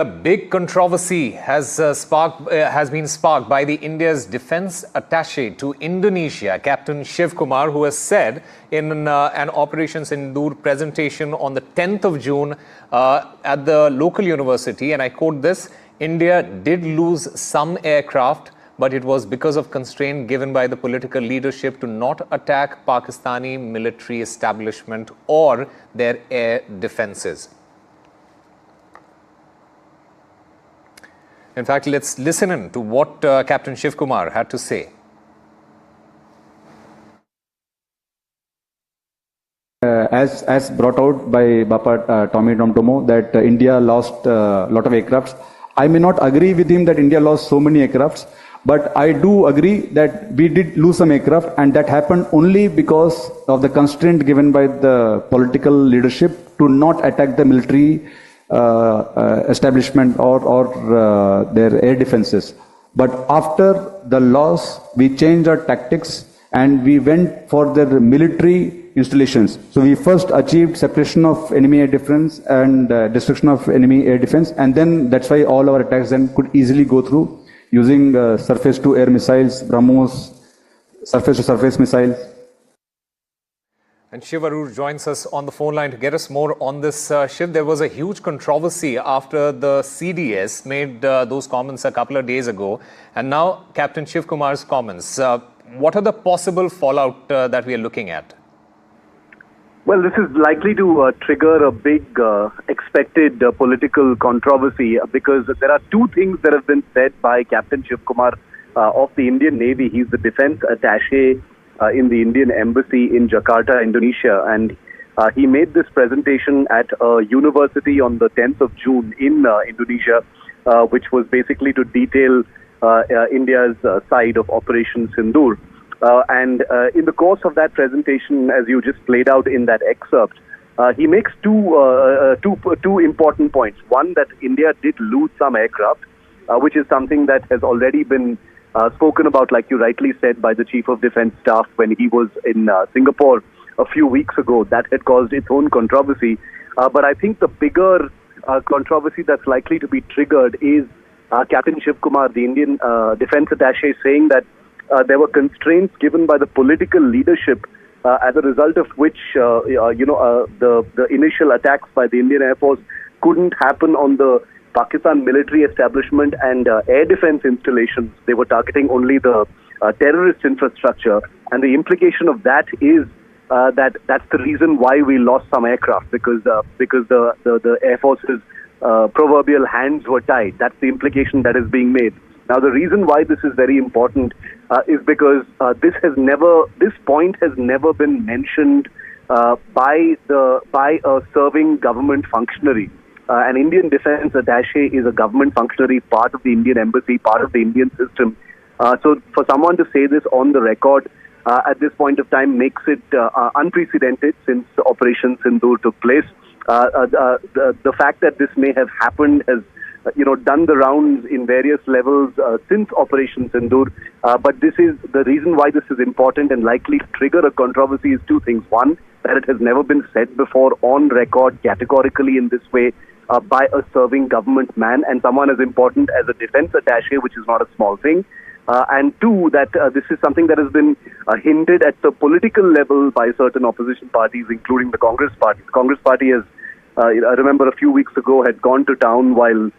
A big controversy has been sparked by the India's defense attaché to Indonesia, Captain Shiv Kumar, who has said in an Operation Sindoor presentation on the 10th of June at the local university, and I quote this: India did lose some aircraft, but it was because of constraint given by the political leadership to not attack Pakistani military establishment or their air defenses. In fact, let's listen in to what Captain Shiv Kumar had to say. As brought out by Bapa Tommy Domtomo, that India lost a lot of aircrafts. I may not agree with him that India lost so many aircrafts, but I do agree that we did lose some aircraft, and that happened only because of the constraint given by the political leadership to not attack the military establishment or their air defenses. But after the loss, we changed our tactics and we went for their military installations. So we first achieved separation of enemy air defense and destruction of enemy air defense, and then that's why all our attacks then could easily go through using surface-to-air missiles, BrahMos, surface-to-surface missiles. And Shiv Aroor joins us on the phone line to get us more on this. Shiv, there was a huge controversy after the CDS made those comments a couple of days ago, and now Captain Shiv Kumar's comments. What are the possible fallout that we are looking at? Well, this is likely to trigger a big expected political controversy because there are two things that have been said by Captain Shiv Kumar of the Indian Navy. He's the defense attaché in the Indian Embassy in Jakarta, Indonesia, and he made this presentation at a university on the 10th of June in Indonesia, which was basically to detail India's side of Operation Sindoor. And in the course of that presentation, as you just played out in that excerpt, he makes two important points. One, that India did lose some aircraft, which is something that has already been spoken about, like you rightly said, by the Chief of Defence Staff when he was in Singapore a few weeks ago. That had caused its own controversy. But I think the bigger controversy that's likely to be triggered is Captain Shiv Kumar, the Indian defence attaché, saying that there were constraints given by the political leadership as a result of which, the initial attacks by the Indian Air Force couldn't happen on the Pakistan military establishment and air defense installations. They were targeting only the terrorist infrastructure, and the implication of that is that's the reason why we lost some aircraft, because the Air Force's proverbial hands were tied. That's the implication that is being made. Now, the reason why this is very important is because this point has never been mentioned by a serving government functionary. An Indian defense attaché is a government functionary, part of the Indian embassy, part of the Indian system. So for someone to say this on the record at this point of time makes it unprecedented since Operation Sindoor took place. The fact that this may have happened has done the rounds in various levels since Operation Sindoor. But this is the reason why this is important and likely to trigger a controversy is two things. One, that it has never been said before on record categorically in this way by a serving government man and someone as important as a defense attaché, which is not a small thing. And two, that this is something that has been hinted at the political level by certain opposition parties, including the Congress Party. The Congress Party has, I remember a few weeks ago, had gone to town while